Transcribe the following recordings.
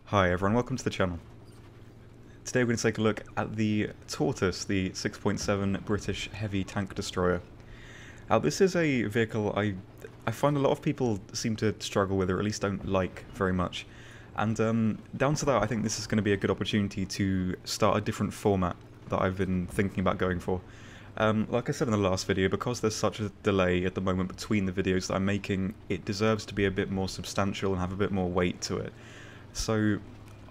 Hi everyone, welcome to the channel. Today we're going to take a look at the Tortoise, the 6.7 British heavy tank destroyer. Now this is a vehicle I find a lot of people seem to struggle with, or at least don't like very much. And down to that, I think this is going to be a good opportunity to start a different format that I've been thinking about going for. Like I said in the last video, because there's such a delay at the moment between the videos that I'm making, it deserves to be a bit more substantial and have a bit more weight to it. So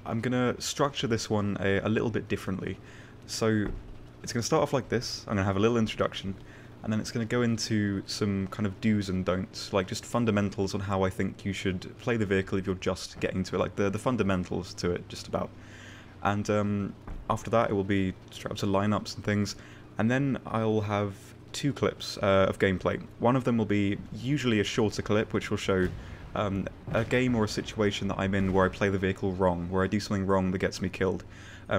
I'm going to structure this one a little bit differently. So it's going to start off like this. I'm going to have a little introduction, and then it's going to go into some kind of do's and don'ts, like just fundamentals on how I think you should play the vehicle if you're just getting to it, like the fundamentals to it, just about. And after that it will be straight up to lineups and things, and then I'll have two clips of gameplay. One of them will be usually a shorter clip, which will show a game or a situation that I'm in where I play the vehicle wrong, where I do something wrong that gets me killed,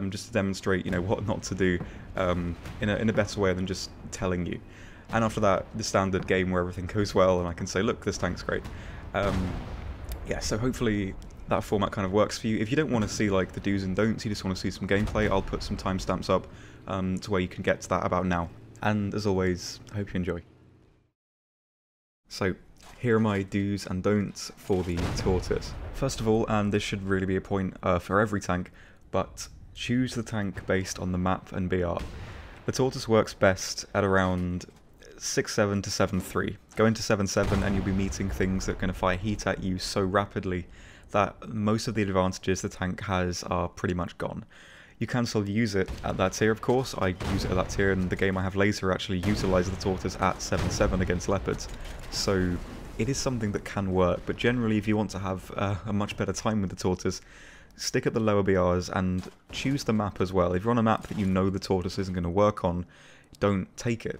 just to demonstrate, what not to do in a better way than just telling you. And after that, the standard game where everything goes well and I can say, look, this tank's great. Yeah, so hopefully that format kind of works for you. If you don't want to see like the do's and don'ts, you just want to see some gameplay, I'll put some timestamps up to where you can get to that about now. And as always, I hope you enjoy. So, here are my do's and don'ts for the Tortoise. First of all, and this should really be a point for every tank, but choose the tank based on the map and BR. The Tortoise works best at around 6.7 to 7.3. Go into 7.7 and you'll be meeting things that are going to fire heat at you so rapidly that most of the advantages the tank has are pretty much gone. You can still use it at that tier, of course. I use it at that tier, and the game I have later actually utilises the Tortoise at 7.7 against Leopards. So it is something that can work, but generally if you want to have a much better time with the Tortoise, stick at the lower BRs and choose the map as well. If you're on a map that you know the Tortoise isn't going to work on, don't take it.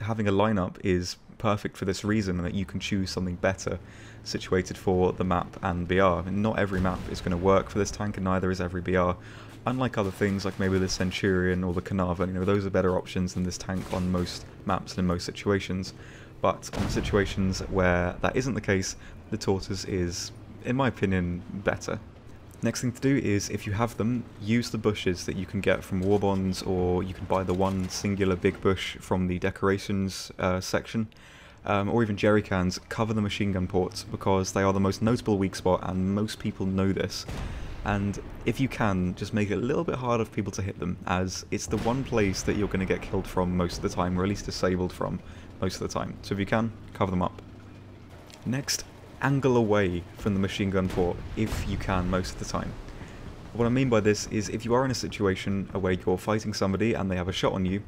Having a lineup is perfect for this reason, that you can choose something better situated for the map and BR. And not every map is going to work for this tank, and neither is every BR. Unlike other things like maybe the Centurion or the Carnarvon, those are better options than this tank on most maps and in most situations. But on situations where that isn't the case, the Tortoise is, in my opinion, better. Next thing to do is, if you have them, use the bushes that you can get from war bonds, or you can buy the one singular big bush from the decorations section, or even jerry cans. Cover the machine gun ports, because they are the most notable weak spot and most people know this. And if you can, just make it a little bit harder for people to hit them, as it's the one place that you're going to get killed from most of the time, or at least disabled from most of the time. So if you can, cover them up. Next, angle away from the machine gun port if you can most of the time. What I mean by this is, if you are in a situation where you're fighting somebody and they have a shot on you,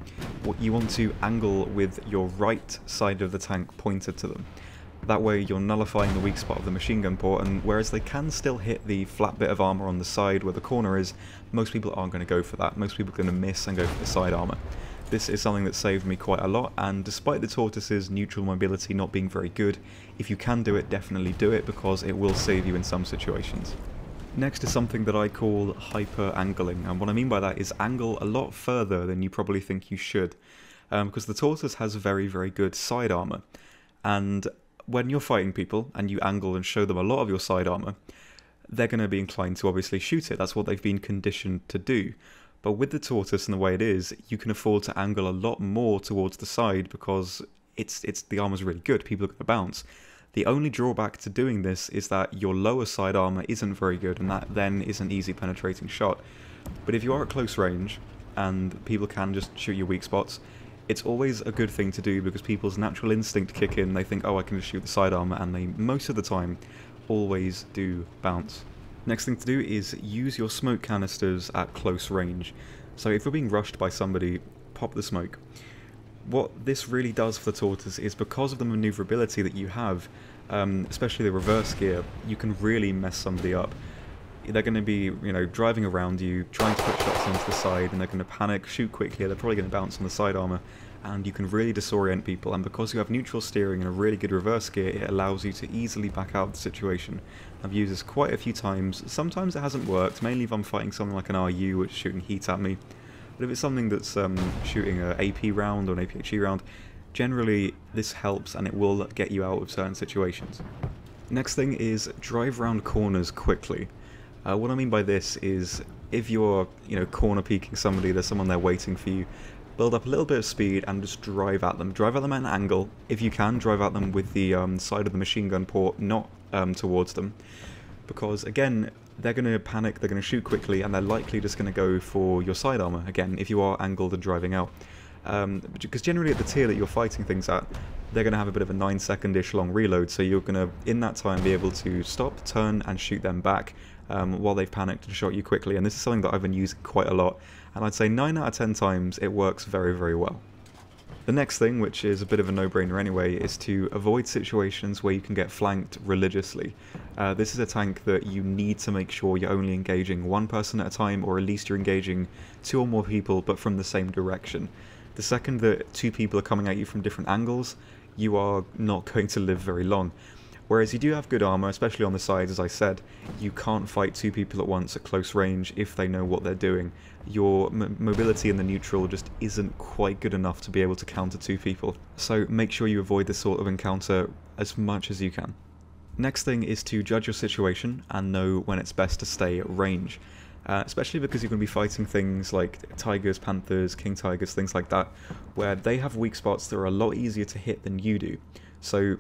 you want to angle with your right side of the tank pointed to them. That way you're nullifying the weak spot of the machine gun port, and whereas they can still hit the flat bit of armor on the side where the corner is, most people aren't going to go for that. Most people are going to miss and go for the side armor. This is something that saved me quite a lot, and despite the Tortoise's neutral mobility not being very good, if you can do it, definitely do it, because it will save you in some situations. Next is something that I call hyper-angling, and what I mean by that is angle a lot further than you probably think you should, because the Tortoise has very, very good side armor, and when you're fighting people and you angle and show them a lot of your side armor, they're going to be inclined to obviously shoot it. That's what they've been conditioned to do. But with the Tortoise and the way it is, you can afford to angle a lot more towards the side, because the armor's really good. People are going to bounce. The only drawback to doing this is that your lower side armor isn't very good, and that then is an easy penetrating shot. But if you are at close range and people can just shoot your weak spots, it's always a good thing to do, because people's natural instinct kick in. They think, oh, I can just shoot the side armor, and they most of the time always do bounce. Next thing to do is use your smoke canisters at close range. So if you're being rushed by somebody, pop the smoke. What this really does for the Tortoise is, because of the maneuverability that you have, especially the reverse gear, you can really mess somebody up. They're going to be, driving around you, trying to put shots onto the side, and they're going to panic, shoot quickly, they're probably going to bounce on the side armor, and you can really disorient people. And because you have neutral steering and a really good reverse gear, it allows you to easily back out of the situation. I've used this quite a few times. Sometimes it hasn't worked, mainly if I'm fighting something like an RU which is shooting heat at me. But if it's something that's shooting an AP round or an APHE round, generally this helps and it will get you out of certain situations. Next thing is drive round corners quickly. What I mean by this is if you're, corner peeking somebody, there's someone there waiting for you, build up a little bit of speed and just drive at them. Drive at them at an angle. If you can, drive at them with the side of the machine gun port, not towards them. Because, again, they're going to panic, they're going to shoot quickly, and they're likely just going to go for your side armor, again, if you are angled and driving out. Because generally at the tier that you're fighting things at, they're going to have a bit of a 9-second-ish long reload, so you're going to, in that time, be able to stop, turn, and shoot them back while they've panicked and shot you quickly. And this is something that I've been using quite a lot, and I'd say 9 out of 10 times it works very, very well. The next thing, which is a bit of a no-brainer anyway, is to avoid situations where you can get flanked religiously. This is a tank that you need to make sure you're only engaging one person at a time, or at least you're engaging 2 or more people, but from the same direction. The second that 2 people are coming at you from different angles, you are not going to live very long. Whereas you do have good armor, especially on the sides, as I said, you can't fight 2 people at once at close range if they know what they're doing. Your mobility in the neutral just isn't quite good enough to be able to counter 2 people. So make sure you avoid this sort of encounter as much as you can. Next thing is to judge your situation and know when it's best to stay at range. Especially because you're going to be fighting things like tigers, panthers, king tigers, things like that, where they have weak spots that are a lot easier to hit than you do. So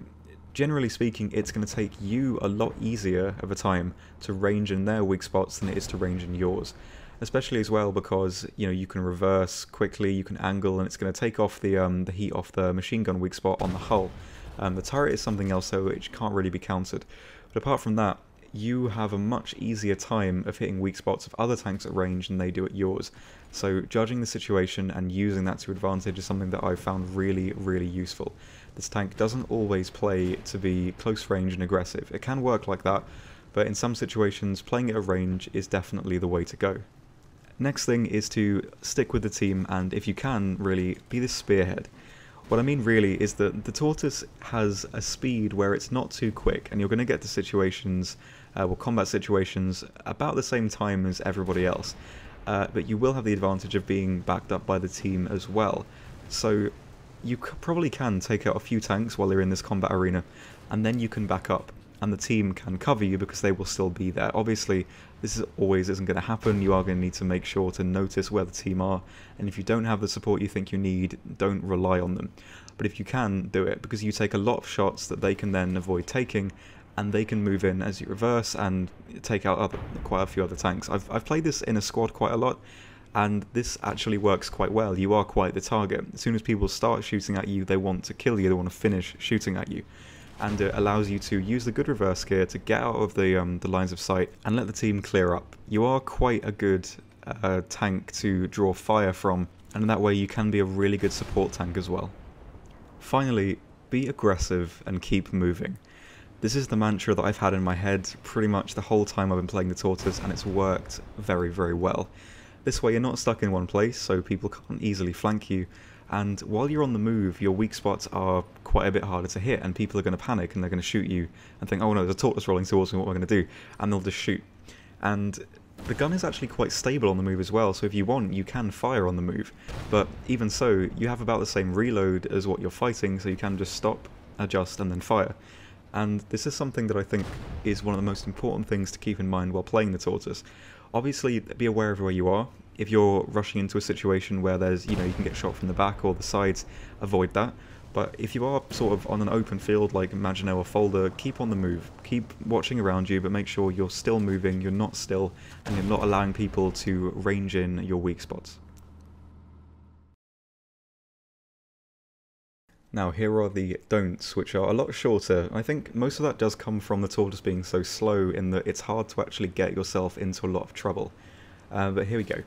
generally speaking, it's going to take you a lot easier of a time to range in their weak spots than it is to range in yours. Especially as well because, you can reverse quickly, you can angle, and it's going to take off the heat off the machine gun weak spot on the hull. The turret is something else though which can't really be countered. But apart from that, you have a much easier time of hitting weak spots of other tanks at range than they do at yours. So judging the situation and using that to advantage is something that I've found really, really useful. This tank doesn't always play to be close range and aggressive. It can work like that, but in some situations playing it at range is definitely the way to go. Next thing is to stick with the team and, if you can, really be the spearhead. What I mean really is that the Tortoise has a speed where it's not too quick, and you're going to get to situations, combat situations, about the same time as everybody else. But you will have the advantage of being backed up by the team as well. So you probably can take out a few tanks while you're in this combat arena, and then you can back up, and the team can cover you because they will still be there. Obviously, this isn't going to happen. You are going to need to make sure to notice where the team are, and if you don't have the support you think you need, don't rely on them. But if you can, do it, because you take a lot of shots that they can then avoid taking, and they can move in as you reverse and take out quite a few other tanks. I've played this in a squad quite a lot, and this actually works quite well. You are quite the target. As soon as people start shooting at you, they want to kill you, they want to finish shooting at you. And it allows you to use the good reverse gear to get out of the lines of sight and let the team clear up. You are quite a good tank to draw fire from, and in that way you can be a really good support tank as well. Finally, be aggressive and keep moving. This is the mantra that I've had in my head pretty much the whole time I've been playing the Tortoise, and it's worked very, very well. This way you're not stuck in one place, so people can't easily flank you, and while you're on the move, your weak spots are quite a bit harder to hit, and people are going to panic and they're going to shoot you and think, oh no, there's a Tortoise rolling towards me, what am I going to do? And they'll just shoot. And the gun is actually quite stable on the move as well, so if you want, you can fire on the move. But even so, you have about the same reload as what you're fighting, so you can just stop, adjust, and then fire. And this is something that I think is one of the most important things to keep in mind while playing the Tortoise. Obviously, be aware of where you are. If you're rushing into a situation where there's, you can get shot from the back or the sides, avoid that. But if you are sort of on an open field like Maginot or Folder, keep on the move. Keep watching around you, but make sure you're still moving, you're not still, and you're not allowing people to range in your weak spots. Now here are the don'ts, which are a lot shorter. I think most of that does come from the Tortoise being so slow in that it's hard to actually get yourself into a lot of trouble. But here we go.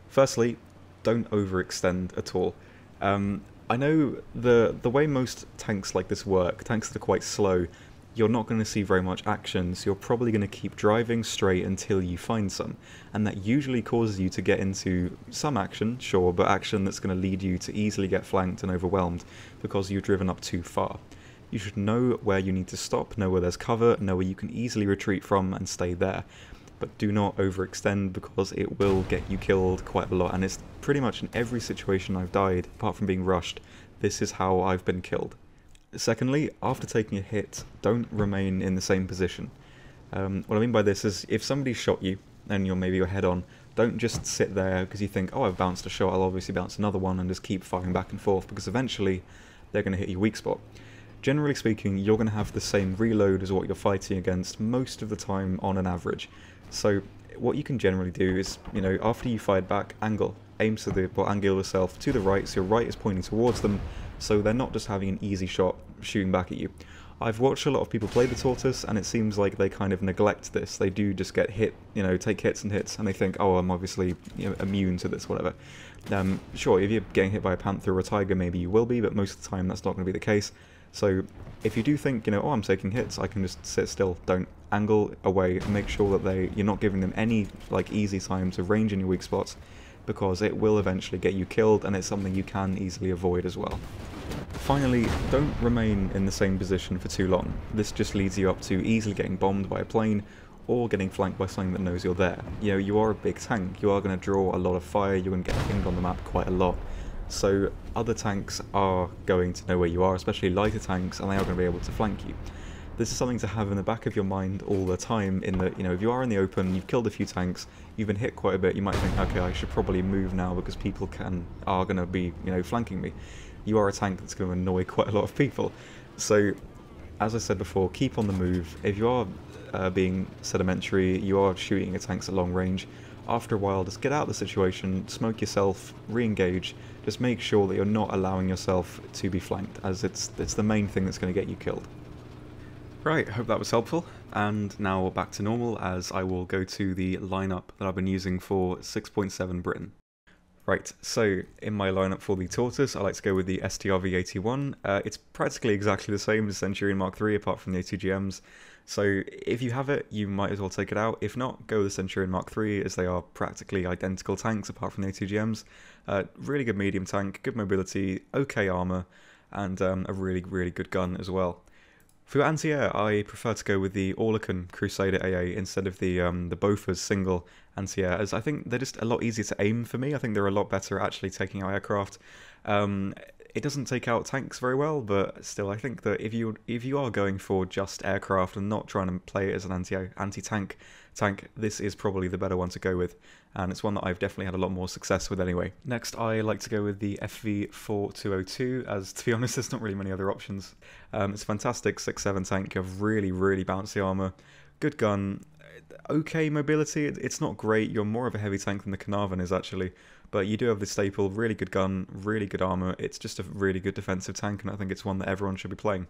Firstly, don't overextend at all. I know the way most tanks like this work, tanks that are quite slow, you're not going to see very much action, so you're probably going to keep driving straight until you find some. And that usually causes you to get into some action, sure, but action that's going to lead you to easily get flanked and overwhelmed because you've driven up too far. You should know where you need to stop, know where there's cover, know where you can easily retreat from and stay there. But do not overextend because it will get you killed quite a lot, and it's pretty much in every situation I've died, apart from being rushed, this is how I've been killed. Secondly, after taking a hit, don't remain in the same position. What I mean by this is if somebody shot you and you're maybe your head on, don't just sit there because you think, oh, I've bounced a shot, I'll obviously bounce another one, and just keep firing back and forth, because eventually they're going to hit your weak spot. Generally speaking, you're going to have the same reload as what you're fighting against most of the time on an average. So what you can generally do is, you know, after you fired back, angle. Aim to the, well, angle yourself to the right, so your right is pointing towards them, so they're not just having an easy shot shooting back at you. I've watched a lot of people play the Tortoise, and it seems like they kind of neglect this. They do just get hit, you know, take hits and hits, and they think, oh, I'm obviously, you know, immune to this, whatever. Sure, if you're getting hit by a panther or a tiger, maybe you will be, but most of the time that's not going to be the case. So if you do think, you know, oh, I'm taking hits, I can just sit still. Don't. Angle away and make sure that you're not giving them any, like, easy time to range in your weak spots, because it will eventually get you killed, and it's something you can easily avoid as well. Finally, don't remain in the same position for too long. This just leads you up to easily getting bombed by a plane, or getting flanked by something that knows you're there. You know, you are a big tank, you are going to draw a lot of fire, you're going to get pinged on the map quite a lot. So other tanks are going to know where you are, especially lighter tanks, and they are going to be able to flank you. This is something to have in the back of your mind all the time, in that, you know, if you are in the open, you've killed a few tanks, you've been hit quite a bit, you might think, okay, I should probably move now because people are going to be, you know, flanking me. You are a tank that's going to annoy quite a lot of people. So, as I said before, keep on the move. If you are being sedimentary, you are shooting at tanks at long range, after a while, just get out of the situation, smoke yourself, re-engage, just make sure that you're not allowing yourself to be flanked, as it's the main thing that's going to get you killed. Right, hope that was helpful, and now back to normal, as I will go to the lineup that I've been using for 6.7 Britain. Right, so in my lineup for the Tortoise, I like to go with the STRV-81. It's practically exactly the same as Centurion Mark III, apart from the A2GMs. So if you have it, you might as well take it out. If not, go with the Centurion Mark III, as they are practically identical tanks, apart from the A2GMs. Really good medium tank, good mobility, okay armour, and a really, really good gun as well. For anti-air, I prefer to go with the Orlikon Crusader AA instead of the Bofors single anti-air, as I think they're just a lot easier to aim for me. I think they're a lot better at actually taking out aircraft. It doesn't take out tanks very well, but still, I think that if you are going for just aircraft and not trying to play it as an anti-tank tank, this is probably the better one to go with, and it's one that I've definitely had a lot more success with anyway. Next, I like to go with the FV-4202, as to be honest, there's not really many other options. It's a fantastic 6.7 tank. You have really, really bouncy armour, good gun, okay mobility. It's not great, you're more of a heavy tank than the Carnarvon is actually, but you do have the staple, really good gun, really good armour. It's just a really good defensive tank, and I think it's one that everyone should be playing.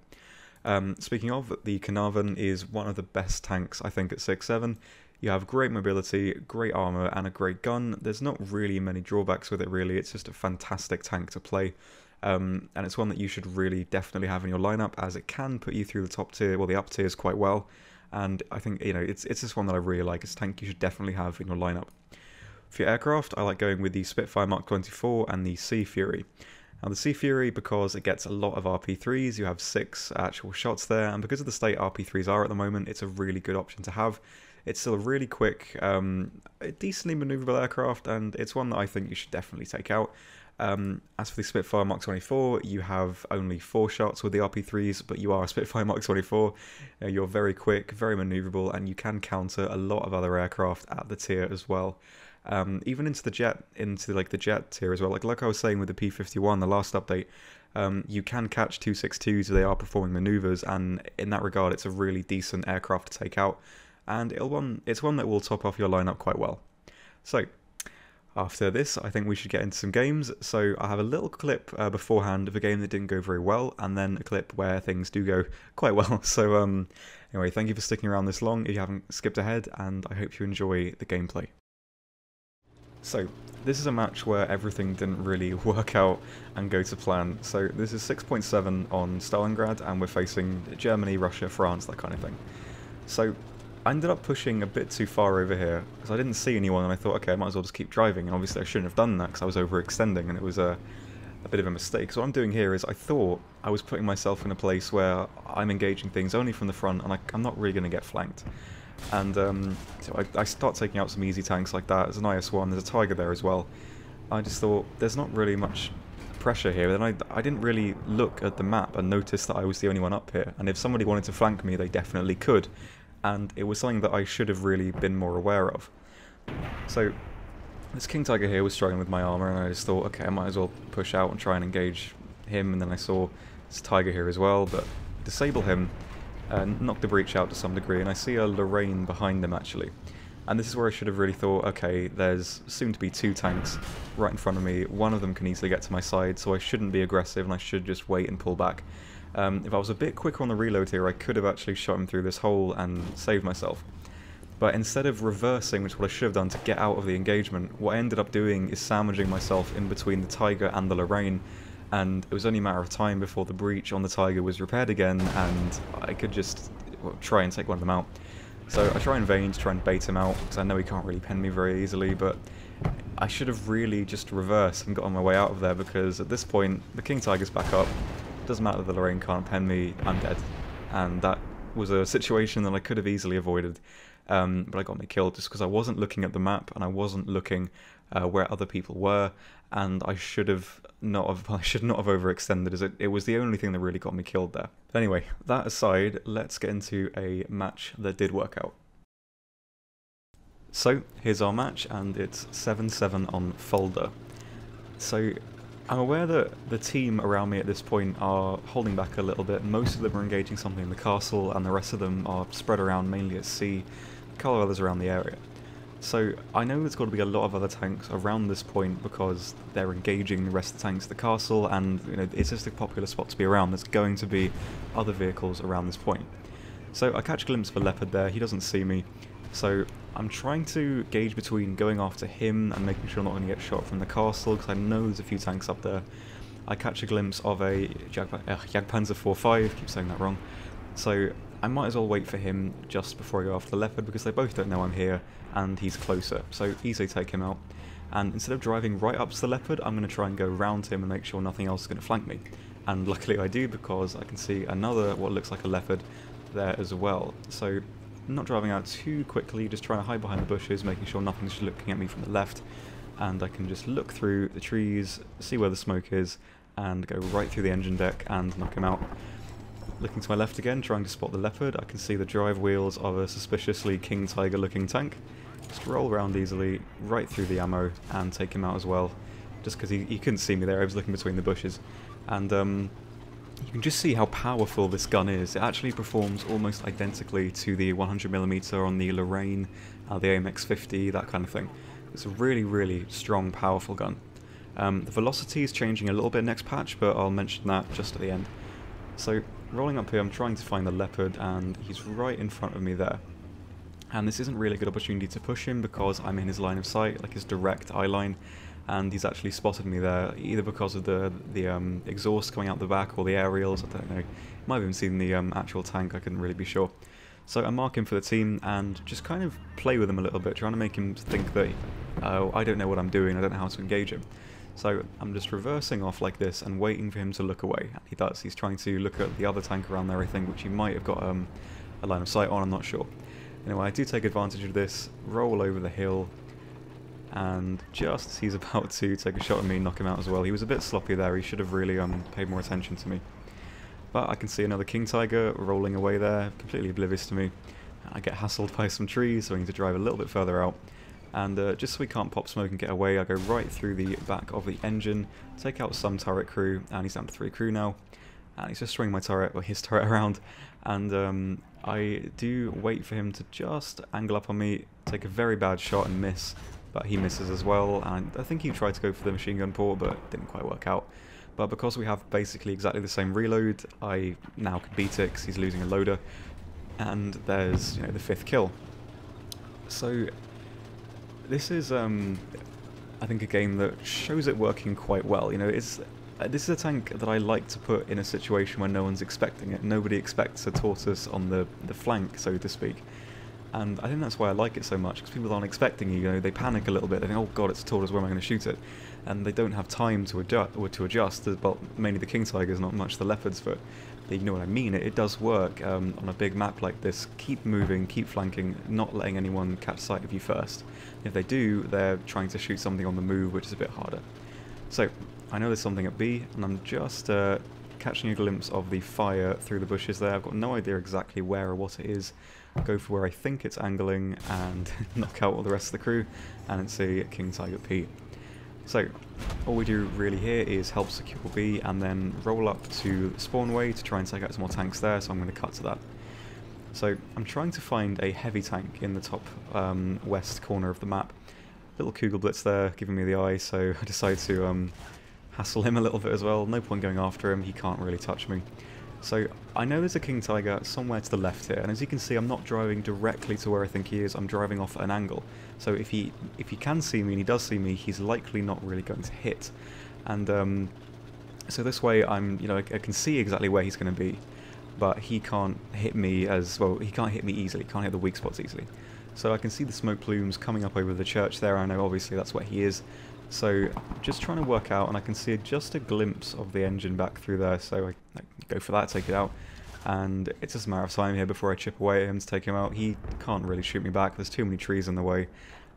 Speaking of, the Carnarvon is one of the best tanks, I think, at 6.7. You have great mobility, great armour, and a great gun. There's not really many drawbacks with it, really. It's just a fantastic tank to play. And it's one that you should really definitely have in your lineup, as it can put you through the top tier, well, the up tiers quite well. And I think, you know, it's just one that I really like. It's a tank you should definitely have in your lineup. For your aircraft, I like going with the Spitfire Mark 24 and the Sea Fury. Now the Sea Fury, because it gets a lot of RP3s, you have 6 actual shots there, and because of the state RP3s are at the moment, it's a really good option to have. It's still a really quick, decently manoeuvrable aircraft, and it's one that I think you should definitely take out. As for the Spitfire Mark 24, you have only 4 shots with the RP3s, but you are a Spitfire Mark 24. You're very quick, very manoeuvrable, and you can counter a lot of other aircraft at the tier as well. Even into the jet tier as well. Like I was saying with the P-51, the last update, you can catch 262s if they are performing manoeuvres, and in that regard, it's a really decent aircraft to take out, and it's one that will top off your lineup quite well. So, after this, I think we should get into some games. So I have a little clip beforehand of a game that didn't go very well, and then a clip where things do go quite well. So anyway, thank you for sticking around this long if you haven't skipped ahead, and I hope you enjoy the gameplay. So, this is a match where everything didn't really work out and go to plan. So this is 6.7 on Stalingrad, and we're facing Germany, Russia, France, that kind of thing. So I ended up pushing a bit too far over here, because I didn't see anyone, and I thought, okay, I might as well just keep driving, and obviously I shouldn't have done that, because I was overextending, and it was a bit of a mistake. So what I'm doing here is I thought I was putting myself in a place where I'm engaging things only from the front, and I'm not really going to get flanked. And so I start taking out some easy tanks like that. There's an IS-1, there's a Tiger there as well. I just thought, there's not really much pressure here. Then I didn't really look at the map and notice that I was the only one up here. And if somebody wanted to flank me, they definitely could. and it was something that I should have really been more aware of. So this king tiger here was struggling with my armor, and I just thought, okay, I might as well push out and try and engage him. And then I saw this tiger here as well, but disable him, knock the breach out to some degree, and I see a Lorraine behind him actually. And this is where I should have really thought, okay, there's soon to be 2 tanks right in front of me. One of them can easily get to my side, so I shouldn't be aggressive and I should just wait and pull back. If I was a bit quicker on the reload here, I could have actually shot him through this hole and saved myself. But instead of reversing, which is what I should have done to get out of the engagement, what I ended up doing is sandwiching myself in between the Tiger and the Lorraine, and it was only a matter of time before the breach on the Tiger was repaired again, and I could just try and take one of them out. So I try in vain to try and bait him out, because I know he can't really pen me very easily, but I should have really just reversed and got on my way out of there, because at this point, the King Tiger's back up, doesn't matter that the Lorraine can't pen me, I'm dead. And that was a situation that I could have easily avoided, but I got me killed just because I wasn't looking at the map, and I wasn't looking where other people were, and I should not have overextended, as it was the only thing that really got me killed there. But anyway, that aside, let's get into a match that did work out. So here's our match, and it's 7-7 on Folder. So I'm aware that the team around me at this point are holding back a little bit. Most of them are engaging something in the castle, and the rest of them are spread around mainly at sea, a couple of others around the area. So I know there's got to be a lot of other tanks around this point because they're engaging the rest of the tanks at the castle, and you know, it's just a popular spot to be around. There's going to be other vehicles around this point. So I catch a glimpse of a leopard there, he doesn't see me, so I'm trying to gauge between going after him and making sure I'm not going to get shot from the castle, because I know there's a few tanks up there. I catch a glimpse of a Jagdpanzer 4.5, keep saying that wrong, so I might as well wait for him just before I go after the leopard, because they both don't know I'm here and he's closer, so easily take him out. And instead of driving right up to the leopard, I'm going to try and go around him and make sure nothing else is going to flank me. And luckily I do, because I can see another, what looks like a leopard, there as well. So I'm not driving out too quickly, just trying to hide behind the bushes, making sure nothing's looking at me from the left, and I can just look through the trees, see where the smoke is, and go right through the engine deck and knock him out. Looking to my left again, trying to spot the leopard, I can see the drive wheels of a suspiciously King Tiger looking tank. Just roll around easily, right through the ammo, and take him out as well, just because he couldn't see me there, I was looking between the bushes. And you can just see how powerful this gun is. It actually performs almost identically to the 100mm on the Lorraine, the AMX-50, that kind of thing. It's a really, really strong, powerful gun. The velocity is changing a little bit next patch, but I'll mention that just at the end. So, rolling up here, I'm trying to find the leopard, and he's right in front of me there. And this isn't really a good opportunity to push him, because I'm in his line of sight, like his direct eye line, and he's actually spotted me there, either because of the exhaust coming out the back, or the aerials, I don't know. Might have even seen the actual tank, I couldn't really be sure. So I mark him for the team, and just kind of play with him a little bit, trying to make him think that, oh, I don't know what I'm doing, I don't know how to engage him. So I'm just reversing off like this and waiting for him to look away. He does. He's trying to look at the other tank around there, I think, which he might have got a line of sight on, I'm not sure. Anyway, I do take advantage of this, roll over the hill, and just as he's about to take a shot at me, knock him out as well. He was a bit sloppy there, he should have really paid more attention to me. But I can see another King Tiger rolling away there, completely oblivious to me. I get hassled by some trees, so I need to drive a little bit further out. And just so we can't pop smoke and get away, I go right through the back of the engine, take out some turret crew, and he's down to 3 crew now. And he's just swinging my turret, or his turret around, and I do wait for him to just angle up on me, take a very bad shot and miss, but he misses as well, and I think he tried to go for the machine gun port, but it didn't quite work out. But because we have basically exactly the same reload, I now can beat it, because he's losing a loader, and there's, you know, the 5th kill. So this is, I think, a game that shows it working quite well. You know, this is a tank that I like to put in a situation where no one's expecting it. Nobody expects a Tortoise on the flank, so to speak. And I think that's why I like it so much, because people aren't expecting you know, they panic a little bit, they think, oh god, it's a Tortoise, where am I going to shoot it? And they don't have time to adjust, well, mainly the King Tigers, not much the Leopards, but you know what I mean, it does work on a big map like this. Keep moving, keep flanking, not letting anyone catch sight of you first. If they do, they're trying to shoot something on the move, which is a bit harder. So, I know there's something at B, and I'm just catching a glimpse of the fire through the bushes there. I've got no idea exactly where or what it is, go for where I think it's angling, and knock out all the rest of the crew, and it's a King Tiger P. So, all we do really here is help secure B, and then roll up to Spawnway to try and take out some more tanks there, so I'm going to cut to that. So, I'm trying to find a heavy tank in the top west corner of the map. Little Kugelblitz there, giving me the eye, so I decide to hassle him a little bit as well. No point going after him, he can't really touch me. So I know there's a King Tiger somewhere to the left here, and as you can see I'm not driving directly to where I think he is, I'm driving off at an angle. So if he can see me, and he does see me, he's likely not really going to hit. And so this way I'm, I can see exactly where he's going to be, but he can't hit me as, well, he can't hit me easily, can't hit the weak spots easily. So I can see the smoke plumes coming up over the church there, I know obviously that's where he is. So just trying to work out, and I can see just a glimpse of the engine back through there, so I go for that, take it out, and it's just a matter of time here before I chip away at him to take him out. He can't really shoot me back, there's too many trees in the way,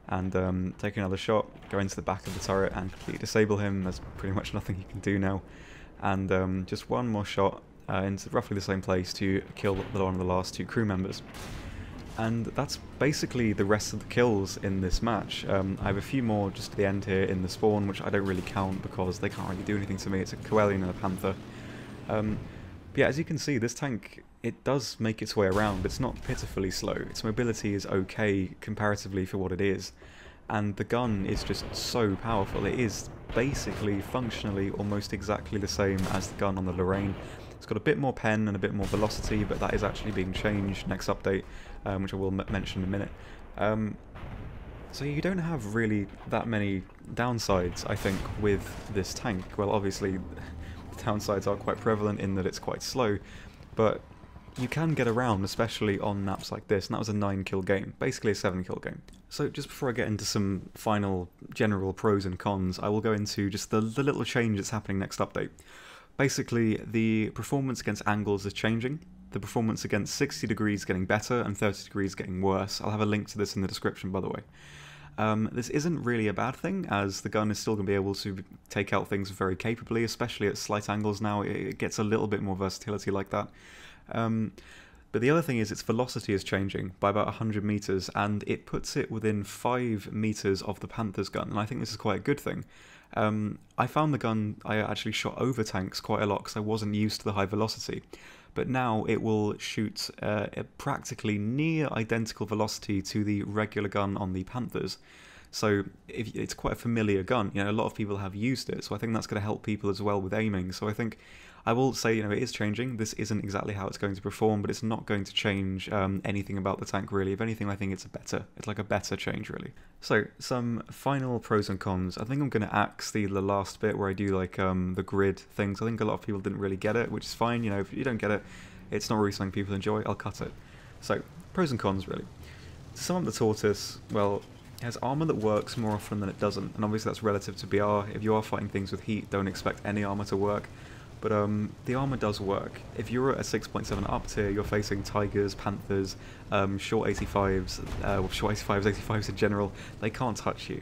and take another shot, go into the back of the turret and completely disable him. There's pretty much nothing he can do now, and just one more shot into roughly the same place to kill one of the last two crew members. And that's basically the rest of the kills in this match. I have a few more just at the end here in the spawn, which I don't really count because they can't really do anything to me. It's a Coelian and a Panther. But yeah, as you can see, this tank, it does make its way around. It's not pitifully slow. Its mobility is okay comparatively for what it is. And the gun is just so powerful. It is basically, functionally, almost exactly the same as the gun on the Lorraine. It's got a bit more pen and a bit more velocity, but that is actually being changed next update, which I will mention in a minute. So you don't have really that many downsides, I think, with this tank. Well, obviously, the downsides are quite prevalent in that it's quite slow, but you can get around, especially on maps like this, and that was a 9-kill game, basically a 7-kill game. So just before I get into some final general pros and cons, I will go into just the little change that's happening next update. Basically, the performance against angles is changing, the performance against 60 degrees getting better, and 30 degrees getting worse. I'll have a link to this in the description, by the way. This isn't really a bad thing, as the gun is still going to be able to take out things very capably, especially at slight angles now. It gets a little bit more versatility like that. But the other thing is its velocity is changing by about 100 meters, and it puts it within 5 meters of the Panther's gun, and I think this is quite a good thing. I found the gun, I actually shot over tanks quite a lot because I wasn't used to the high velocity, but now it will shoot a practically near identical velocity to the regular gun on the Panthers. So it's quite a familiar gun, a lot of people have used it, so I think that's going to help people as well with aiming. So I think I will say, it is changing. This isn't exactly how it's going to perform, but it's not going to change anything about the tank really. If anything, I think it's like a better change really. So some final pros and cons. I think I'm going to axe the last bit where I do like the grid things. I think a lot of people didn't really get it, which is fine. If you don't get it, it's not really something people enjoy. I'll cut it. So pros and cons really. To sum up the Tortoise, well, it has armor that works more often than it doesn't, and obviously that's relative to BR. If you are fighting things with heat, don't expect any armor to work. But the armor does work. If you're at a 6.7 up tier, you're facing Tigers, Panthers, short 85s, short 85s, 85s in general, they can't touch you.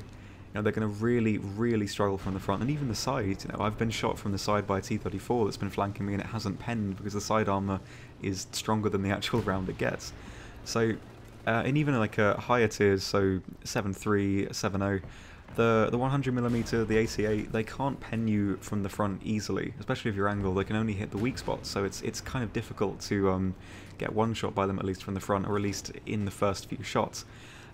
They're going to really, really struggle from the front, and even the side. I've been shot from the side by a T-34 that's been flanking me, and it hasn't penned because the side armor is stronger than the actual round it gets. So, and even like higher tiers, so 7.3, 7.0, the 100mm, the 88, they can't pen you from the front easily, especially if you're angled. They can only hit the weak spots, so it's kind of difficult to get one shot by them, at least from the front, or at least in the first few shots.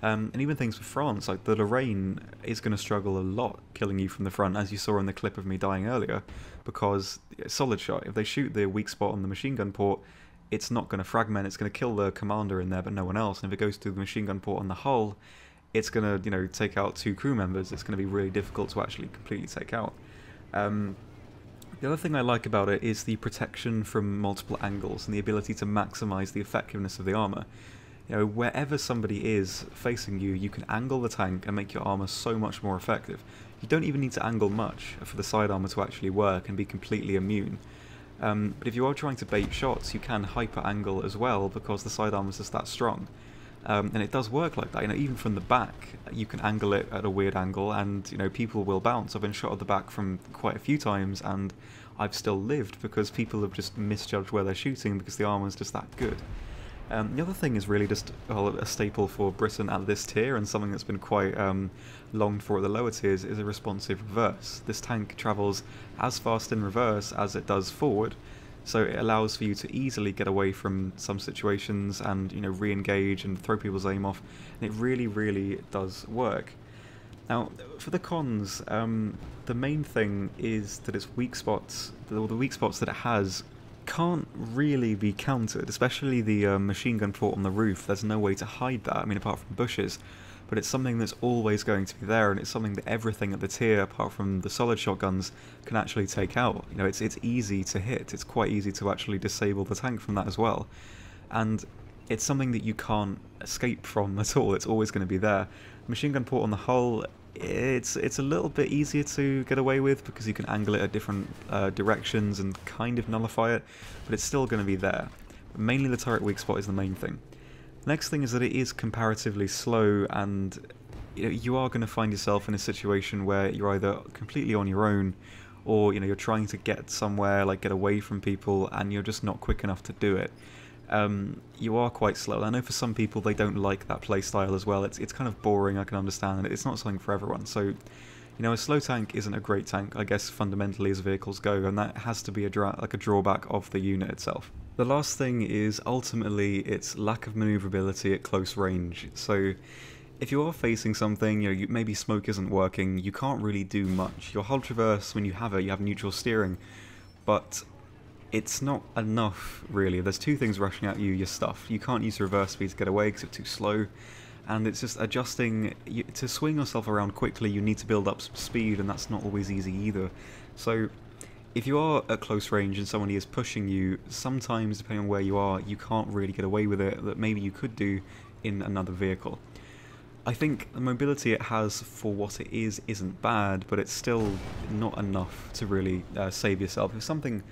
And even things for France, like the Lorraine is going to struggle a lot killing you from the front, as you saw in the clip of me dying earlier, because solid shot, if they shoot the weak spot on the machine gun port, it's not going to fragment, it's going to kill the commander in there but no one else, and if it goes to the machine gun port on the hull, it's going to, take out 2 crew members. It's going to be really difficult to actually completely take out. The other thing I like about it is the protection from multiple angles and the ability to maximize the effectiveness of the armor. Wherever somebody is facing you, you can angle the tank and make your armor so much more effective. You don't even need to angle much for the side armor to actually work and be completely immune. But if you are trying to bait shots, you can hyper angle as well because the side armor is just that strong. And it does work like that. Even from the back, you can angle it at a weird angle, and people will bounce. I've been shot at the back from quite a few times, and I've still lived because people have just misjudged where they're shooting because the armor's just that good. The other thing is really just a staple for Britain at this tier, and something that's been quite longed for at the lower tiers, is a responsive reverse. This tank travels as fast in reverse as it does forward, so it allows for you to easily get away from some situations and, you know, re-engage and throw people's aim off, and it really, really does work. Now, for the cons, the main thing is that its weak spots, the weak spots that it has, can't really be countered, especially the machine gun port on the roof. There's no way to hide that, I mean, apart from bushes, but it's something that's always going to be there, and it's something that everything at the tier, apart from the solid shotguns, can actually take out. You know, it's easy to hit, it's quite easy to actually disable the tank from that as well, and it's something that you can't escape from at all. It's always going to be there. Machine gun port on the hull, it's a little bit easier to get away with because you can angle it at different directions and kind of nullify it, but it's still going to be there. But mainly the turret weak spot is the main thing. The next thing is that it is comparatively slow, and you are going to find yourself in a situation where you're either completely on your own, or you're trying to get somewhere, like get away from people, and you're just not quick enough to do it. You are quite slow. I know for some people they don't like that playstyle as well. It's kind of boring, I can understand, and it's not something for everyone. So, a slow tank isn't a great tank, I guess, fundamentally, as vehicles go, and that has to be a drawback of the unit itself. The last thing is ultimately its lack of maneuverability at close range. So, if you are facing something, maybe smoke isn't working, you can't really do much. Your hull traverse, when you have neutral steering, but it's not enough, really. There's two things rushing at you, your stuff. You can't use reverse speed to get away because it's too slow, and it's just adjusting. To swing yourself around quickly, you need to build up some speed, and that's not always easy either. So, if you are at close range and somebody is pushing you, sometimes, depending on where you are, you can't really get away with it that maybe you could do in another vehicle. I think the mobility it has for what it is isn't bad, but it's still not enough to really save yourself. If something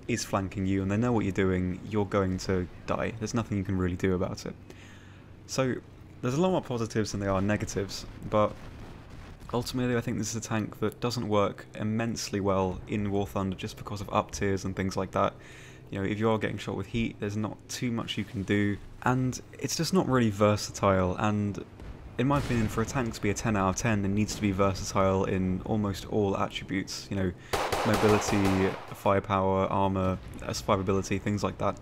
is flanking you and they know what you're doing, you're going to die. There's nothing you can really do about it. So there's a lot more positives than there are negatives, but ultimately I think this is a tank that doesn't work immensely well in War Thunder just because of up tiers and things like that. If you are getting shot with heat, there's not too much you can do, and it's just not really versatile. And in my opinion, for a tank to be a 10 out of 10, it needs to be versatile in almost all attributes, mobility, firepower, armor, survivability, things like that.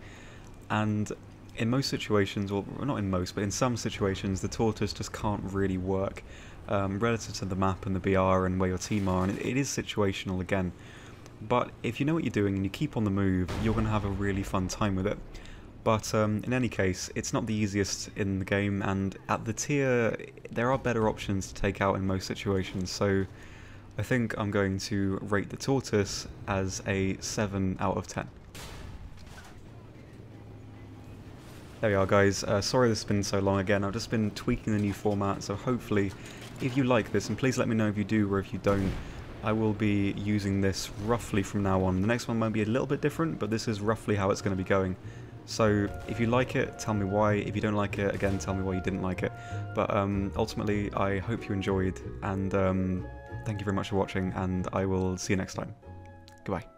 And in most situations, well, not in most, but in some situations, the Tortoise just can't really work relative to the map and the BR and where your team are, and it is situational again. But if you know what you're doing and you keep on the move, you're going to have a really fun time with it. But in any case, it's not the easiest in the game, and at the tier, there are better options to take out in most situations, so I think I'm going to rate the Tortoise as a 7 out of 10. There we are, guys. Sorry this has been so long again. I've just been tweaking the new format, so hopefully, if you like this, and please let me know if you do or if you don't, I will be using this roughly from now on. The next one might be a little bit different, but this is roughly how it's going to be going. So if you like it, tell me why. If you don't like it, again, tell me why you didn't like it. But ultimately, I hope you enjoyed, and thank you very much for watching, and I will see you next time. Goodbye.